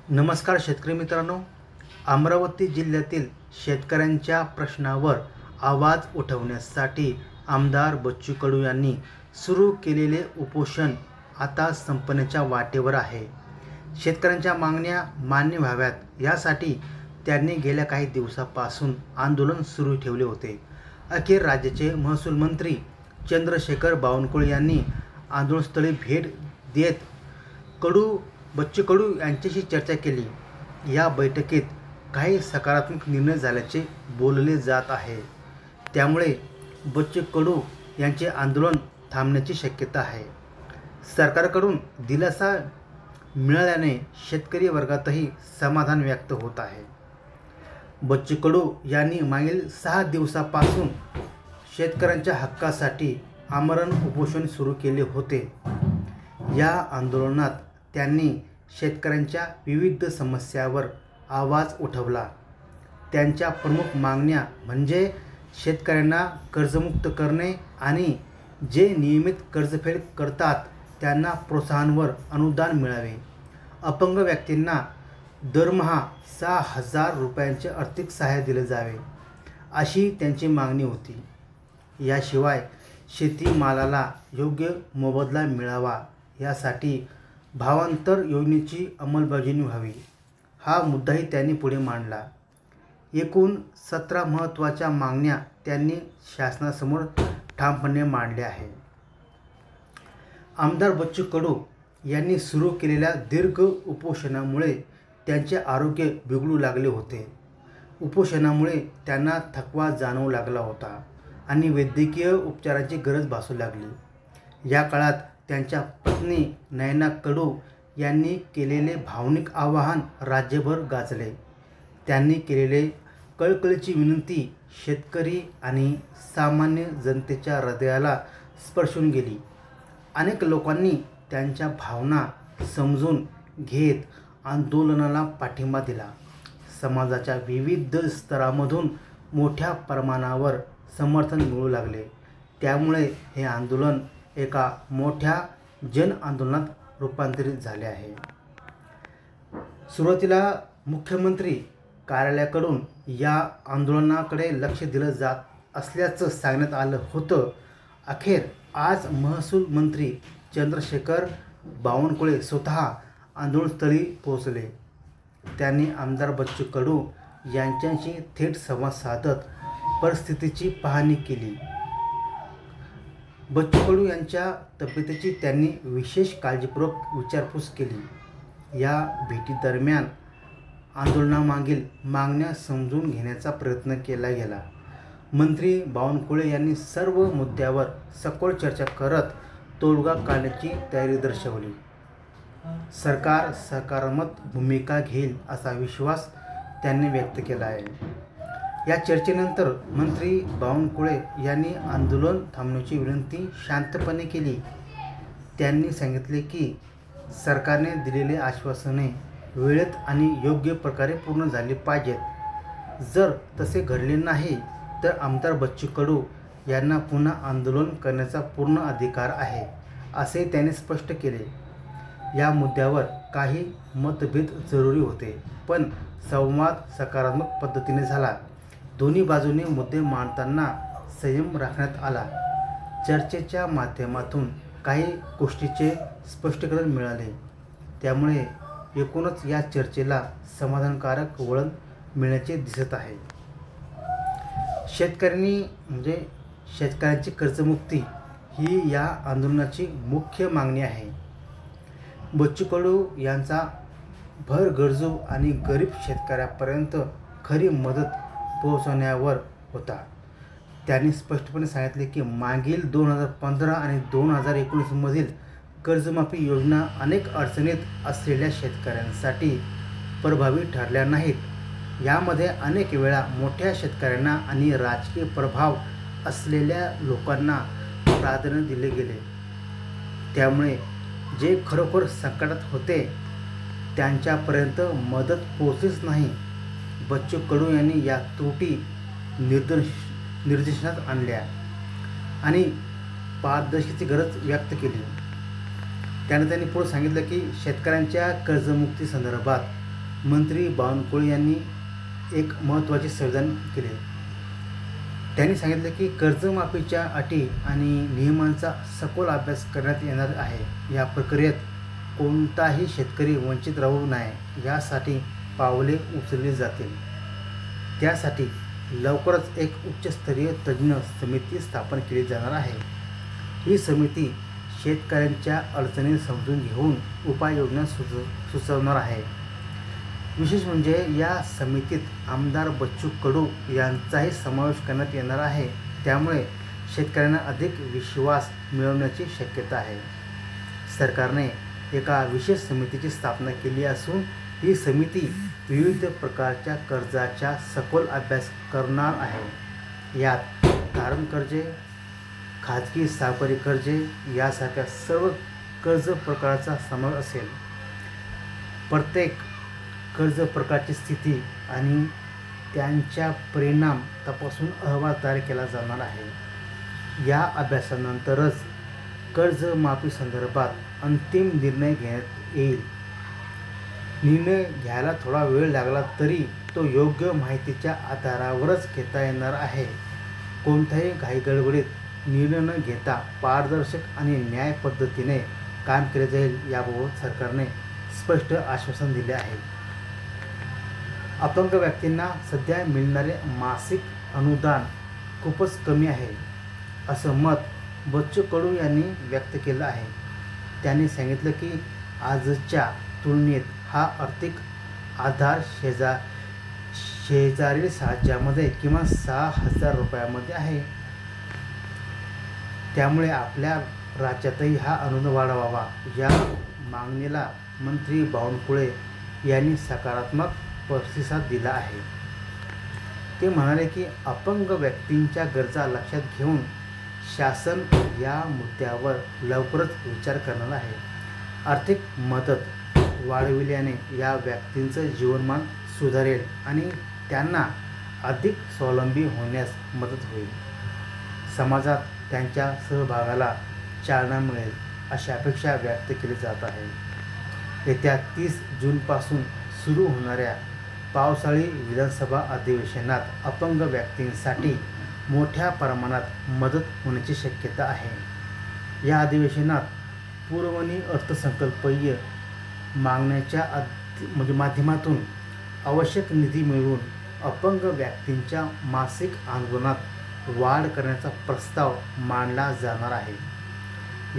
नमस्कार शेतकरी मित्रांनो, अमरावती जिल्ह्यातील शेतकऱ्यांच्या प्रश्नावर आवाज उठवण्यासाठी आमदार बच्चू कडू यांनी सुरू केलेले उपोषण आता संपण्याच्या वाटेवर आहे. शेतकऱ्यांच्या मागण्या मान्य व्हाव्यात यासाठी त्यांनी गेल्या काही दिवसापासून आंदोलन सुरू ठेवले होते. अखेर राज्याचे महसूल मंत्री चंद्रशेखर बावनकुळे यांनी आंदोलनस्थळी भेट देत बच्चू कडू यांच्याशी चर्चा केली. या बैठकीत काही सकारात्मक निर्णय झाल्याचे बोलले जात आहे. त्यामुळे बच्चू कडू यांचे आंदोलन थांबण्याची शक्यता आहे. सरकारकडून दिलासा मिळाल्याने शेतकरी वर्गातही समाधान व्यक्त होत आहे. बच्चू कडू यांनी मागील 6 दिवसापासून शेतकऱ्यांच्या हक्कासाठी आमरण उपोषण सुरू केले होते. या आंदोलनात त्यांनी शेतकऱ्यांच्या विविध समस्यांवर आवाज उठवला. त्यांच्या प्रमुख मागण्या म्हणजे शेतकऱ्यांना कर्जमुक्त करणे आणि जे नियमित कर्जफेड करतात त्यांना प्रोत्साहनवर अनुदान मिळावे, अपंग व्यक्तींना दरमहा 6,000 रुपयांचे आर्थिक सहाय्य दिले जावे, अशी त्यांची मागणी होती. याशिवाय शेतीमालाला योग्य मोबदला मिळावा यासाठी भावांतर योजनेची अंमलबजावणी व्हावी, हा मुद्दाही त्यांनी पुढे मांडला. एकूण 17 महत्त्वाच्या मागण्या त्यांनी शासनासमोर ठामपणे मांडल्या आहेत. आमदार बच्चू कडू यांनी सुरू केलेल्या दीर्घ उपोषणामुळे त्यांचे आरोग्य बिघडू लागले होते. उपोषणामुळे त्यांना थकवा जाणवू लागला होता आणि वैद्यकीय उपचारांची गरज भासू लागली. या काळात त्यांच्या पत्नी नयना कडू यांनी केलेले भावनिक आवाहन राज्यभर गाजले. त्यांनी केलेले कळकळीची विनंती शेतकरी आणि सामान्य जनतेच्या हृदयाला स्पर्शून गेली. अनेक लोकांनी त्यांच्या भावना समजून घेत आंदोलनाला पाठिंबा दिला. समाजाच्या विविध स्तरांमधून मोठ्या प्रमाणावर समर्थन मिळू लागले. त्यामुळे हे आंदोलन एका मोठ्या जन आंदोलनात रूपांतरित झाले आहे. सुरुवातीला मुख्यमंत्री कार्यालयाकडून या आंदोलनाकडे लक्ष दिलं जात असल्याचं सांगण्यात आलं होतं. अखेर आज महसूल मंत्री चंद्रशेखर बावनकुळे स्वतः आंदोलनस्थळी पोहोचले. त्यांनी आमदार बच्चू कडू यांच्याशी थेट संवाद साधत परिस्थितीची पाहणी केली. बच्चू कडू यांच्या तब्येतीची त्यांनी विशेष काळजीपूर्वक विचारपूस केली. या भेटीदरम्यान आंदोलनामागील मागण्या समजून घेण्याचा प्रयत्न केला गेला. मंत्री बावनकुळे यांनी सर्व मुद्द्यावर सखोल चर्चा करत तोडगा काढण्याची तयारी दर्शवली. सरकार सकारात्मक भूमिका घेईल असा विश्वास त्यांनी व्यक्त केला आहे. या चर्चेनंतर मंत्री बावनकुळे यांनी आंदोलन थांबवण्याची विनंती शांतपणे केली. त्यांनी सांगितले की सरकारने दिलेले आश्वासने वेळेत आणि योग्य प्रकारे पूर्ण झाली पाहिजेत. जर तसे घडले नाही तर आमदार बच्चू कडू यांना पुन्हा आंदोलन करण्याचा पूर्ण अधिकार आहे, असे त्यांनी स्पष्ट केले. या मुद्द्यावर काही मतभेद जरुरी होते, पण संवाद सकारात्मक पद्धतीने झाला. दोन्ही बाजूने मुद्दे मांडताना संयम राखण्यात आला. चर्चेच्या माध्यमातून काही गोष्टीचे स्पष्टीकरण मिळाले. त्यामुळे एकूणच या चर्चेला समाधानकारक वळण मिळण्याचे दिसत आहे. शेतकऱ्यांची कर्जमुक्ती ही या आंदोलनाची मुख्य मागणी आहे. बच्चू कडू यांचा भरगर्जू आणि गरीब शेतकऱ्यापर्यंत खरी मदत पोहोचवण्यावर होता. त्यांनी स्पष्टपणे सांगितले की मागील 2015 आणि 2019 मधील कर्जमाफी योजना अनेक अडचणीत असलेल्या शेतकऱ्यांसाठी प्रभावी ठरल्या नाहीत. यामध्ये अनेक वेळा मोठ्या शेतकऱ्यांना आणि राजकीय प्रभाव असलेल्या लोकांना प्राधान्य दिले गेले. त्यामुळे जे खरोखर संकटात होते त्यांच्यापर्यंत मदत पोहोचलीच नाही. बच्चू कडू यांनी या त्रुटी निदर्शनास आणल्या आणि पारदर्शकतेची गरज व्यक्त केली. त्याने त्यांनी पुढे सांगितलं की शेतकऱ्यांच्या कर्जमुक्ती संदर्भात मंत्री बावनकुळे यांनी एक महत्त्वाचे संविधान केले. त्यांनी सांगितले की कर्जमाफीच्या अटी आणि नियमांचा सखोल अभ्यास करण्यात येणार आहे. या प्रक्रियेत कोणताही शेतकरी वंचित राहू नये यासाठी पावले उचलली जातील. त्यासाठी लवकरच एक उच्चस्तरीय तज्ज्ञ समिती स्थापन केली जाणार आहे. ही समिती शेतकऱ्यांच्या अडचणी समजून घेऊन उपाययोजना सुचवणार आहे. विशेष म्हणजे या समितीत आमदार बच्चू कडू यांचाही समावेश करण्यात येणार आहे. त्यामुळे शेतकऱ्यांना अधिक विश्वास मिळवण्याची शक्यता आहे. सरकारने एका विशेष समितीची स्थापना केली असून ही समिती विविध प्रकारच्या कर्जाचा सखोल अभ्यास करणार आहे. यात तारण कर्जे, खाजगी सावकारी कर्जे यासारख्या सर्व कर्ज प्रकाराचा समावेश असेल. प्रत्येक कर्ज प्रकारची स्थिती आणि त्यांच्या परिणाम तपासून अहवाल तयार केला जाणार आहे. या अभ्यासानंतरच कर्जमाफी संदर्भात अंतिम निर्णय घेण्यात येईल. निर्णय घ्यायला थोडा वेळ लागला तरी तो योग्य माहितीच्या आधारावरच घेता येणार आहे. कोणत्याही घाईगडबडीत निर्णय न घेता पारदर्शक आणि न्याय पद्धतीने काम केले जाईल याबाबत सरकारने स्पष्ट आश्वासन दिले आहे. अपंग व्यक्तींना सध्या मिळणारे मासिक अनुदान खूपच कमी आहे असं मत बच्चू कडू यांनी व्यक्त केलं आहे. त्यांनी सांगितलं की आजच्या तुलनेत हा आर्थिक आधार शेजारील राज्यामध्ये किमान 6,000 रुपयामध्ये आहे. त्यामुळे आपल्या राज्यातही हा अनुदान वाढवावा या मागणीला मंत्री बावनकुळे यांनी सकारात्मक प्रतिसाद दिला आहे. ते म्हणाले की अपंग व्यक्तींच्या गरजा लक्षात घेऊन शासन या मुद्द्यावर लवकरच विचार करणार आहे. आर्थिक मदत वाढविल्याने या व्यक्तींचं जीवनमान सुधारेल आणि त्यांना अधिक स्वावलंबी होण्यास मदत होईल. समाजात त्यांच्या सहभागाला चालना मिळेल अशी अपेक्षा व्यक्त केली जात आहे. येत्या 30 जूनपासून सुरू होणाऱ्या पावसाळी विधानसभा अधिवेशनात अपंग व्यक्तींसाठी मोठ्या प्रमाणात मदत होण्याची शक्यता आहे. या अधिवेशनात पुरवणी अर्थसंकल्पीय मागण्यांच्या माध्यमातून आवश्यक निधी मिळवून अपंग व्यक्तींच्या मासिक अनुदानात वाढ करण्याचा प्रस्ताव मांडला जाणार आहे.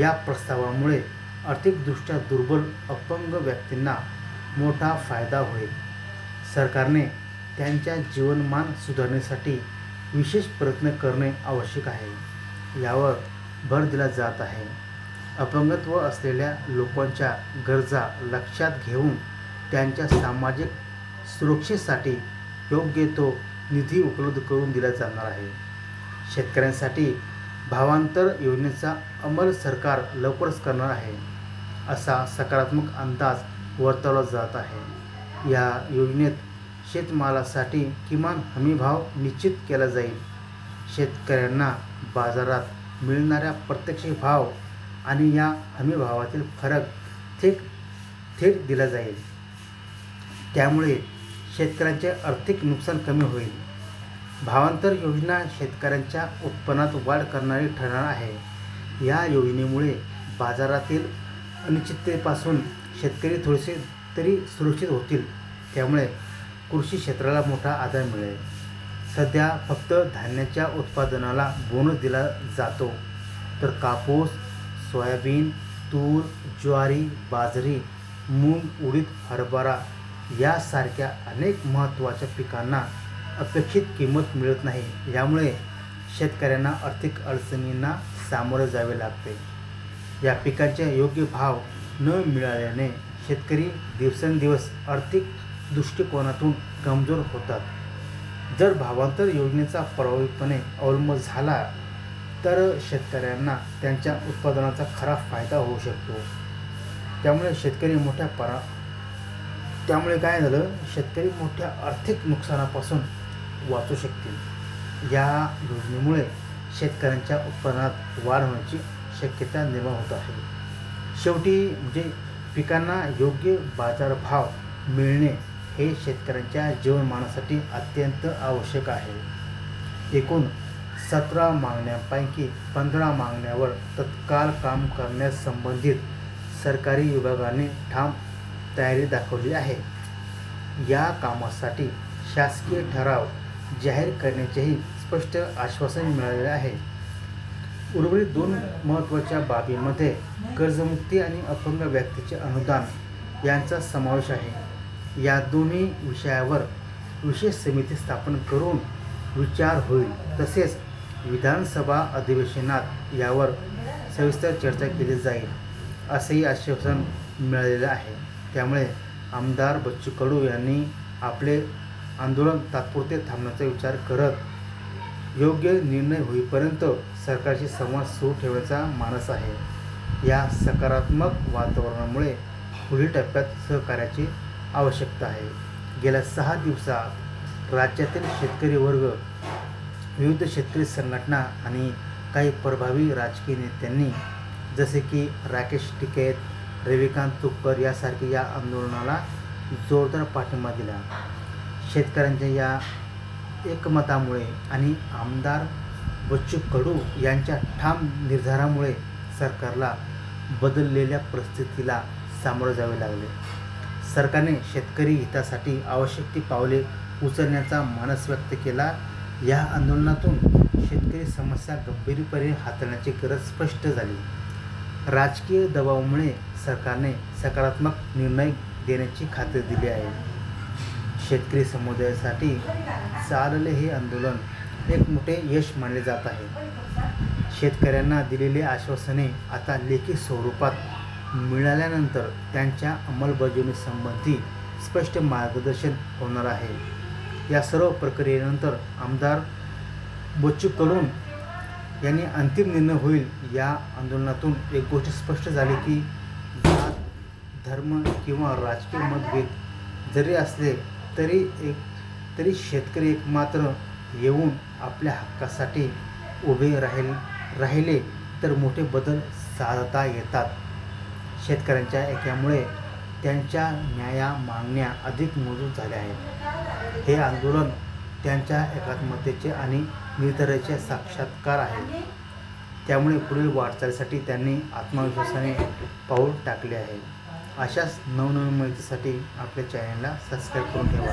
या प्रस्तावामुळे आर्थिकदृष्ट्या दुर्बल अपंग व्यक्तींना मोठा फायदा होईल. सरकारने त्यांच्या जीवनमान सुधारण्यासाठी विशेष प्रयत्न करणे आवश्यक आहे. यावर भर दिला जात आहे. अपंगत्व असलेल्या लोकांच्या गरजा लक्षात घेऊन त्यांच्या सामाजिक सुरक्षेसाठी योग्य तो निधी उपलब्ध करून दिला जाणार आहे. शेतकऱ्यांसाठी भावांतर योजनेचा अंमल सरकार लवकरच करणार आहे असा सकारात्मक अंदाज वर्तवला जात आहे. या योजनेत शेतमालासाठी किमान हमीभाव निश्चित केला जाईल. शेतकऱ्यांना बाजारात मिळणाऱ्या प्रत्यक्ष भाव आणि या हमीभावातील फरक थेट दिला जाईल. त्यामुळे शेतकऱ्यांचे आर्थिक नुकसान कमी होईल. भावांतर योजना शेतकऱ्यांच्या उत्पन्नात वाढ करणारी ठरणार आहे. या योजनेमुळे बाजारातील अनिश्चिततेपासून शेतकरी थोडेसे तरी सुरक्षित होतील. त्यामुळे कृषी क्षेत्राला मोठा आधार मिळेल. सध्या फक्त धान्याच्या उत्पादनाला बोनस दिला जातो, तर कापूस, सोयाबीन, तूर, ज्वारी, बाजरी, मूग, उडीद, हरभरा यासारख्या अनेक महत्त्वाच्या पिकांना अपेक्षित किंमत मिळत नाही. यामुळे शेतकऱ्यांना आर्थिक अडचणींना सामोरे जावे लागते. या पिकांचे योग्य भाव न मिळाल्याने शेतकरी दिवसेंदिवस आर्थिक दृष्टिकोनातून कमजोर होतात. जर भावांतर योजनेचा प्रभावीपणे अवलंब झाला तर शेतकऱ्यांना त्यांच्या उत्पादनाचा खरा फायदा होऊ शकतो. त्यामुळे काय झालं, शेतकरी मोठ्या आर्थिक नुकसानापासून वाचू शकतील. या योजनेमुळे शेतकऱ्यांच्या उत्पन्नात वाढ होण्याची शक्यता निर्माण होत आहे. शेवटी म्हणजे पिकांना योग्य बाजारभाव मिळणे हे शेतकऱ्यांच्या जीवनमानासाठी अत्यंत आवश्यक आहे. एकूण 17 मागण्यांपैकी 15 मागण्यांवर तत्काळ काम करण्यास संबंधित सरकारी विभागाने ठाम तयारी दाखवली आहे. या कामासाठी शासकीय ठराव जाहीर करण्याचेही स्पष्ट आश्वासन मिळालेले आहे. उर्वरित 2 महत्त्वाच्या बाबींमध्ये कर्जमुक्ती आणि अपंग व्यक्तीचे अनुदान यांचा समावेश आहे. या दोन्ही विषयावर विशेष समिती स्थापन करून विचार होईल. तसेच विधानसभा अधिवेशनात यावर सविस्तर चर्चा केली जाईल असेही आश्वासन मिळालेले आहे. त्यामुळे आमदार बच्चू कडू यांनी आपले आंदोलन तात्पुरते थांबवण्याचा विचार करत योग्य निर्णय होईपर्यंत सरकारशी संवाद सुरू ठेवण्याचा मानस आहे. या सकारात्मक वातावरणामुळे पुढील टप्प्यात सहकार्याची आवश्यकता आहे. गेल्या 6 दिवसात राज्यातील शेतकरी वर्ग, विविध शेतकरी संघटना आणि काही प्रभावी राजकीय नेत्यांनी जसे की राकेश टिकैत, रविकांत तुपकर यासारखे या आंदोलनाला जोरदार पाठिंबा दिला. शेतकऱ्यांच्या या एकमतामुळे आणि आमदार बच्चू कडू यांच्या ठाम निर्धारामुळे सरकारला बदललेल्या परिस्थितीला सामोरे जावे लागले. सरकारने शेतकरी हितासाठी आवश्यक ती पावले उचलण्याचा मानस व्यक्त केला. या आंदोलनातून शेतकरी समस्या गंभीरपणे हाताळण्याची गरज स्पष्ट झाली. राजकीय दबावामुळे सरकारने सकारात्मक निर्णय देण्याची खात्री दिली आहे. शेतकरी समुदायासाठी चालले हे आंदोलन एक मोठे यश मानले जात आहे. शेतकऱ्यांना दिलेली आश्वासने आता लेखी स्वरूपात मिळाल्यानंतर त्यांच्या अंमलबजावणीसंबंधी स्पष्ट मार्गदर्शन होणार आहे. या सर्व प्रक्रियेनंतर आमदार बच्चू कडू यांनी अंतिम निर्णय होईल. या आंदोलनातून एक गोष्ट स्पष्ट झाली की जात, धर्म किंवा राजकीय मतभेद जरी असले तरी शेतकरी एकमात्र येऊन आपल्या हक्कासाठी उभे राहिले तर मोठे बदल साधता येतात. शेतकऱ्यांच्या ऐक्यामुळे त्यांच्या न्याया मागण्या अधिक मजबूत झाल्या आहेत. हे आंदोलन त्यांच्या एकात्मतेचे आणि निर्धाराचे साक्षात्कार आहे. त्यामुळे पुढील वाटचालीसाठी त्यांनी आत्मविश्वासाने पाऊल टाकले आहे. अशाच नवनवीन माहितीसाठी आपल्या चॅनलला सबस्क्राईब करून ठेवा.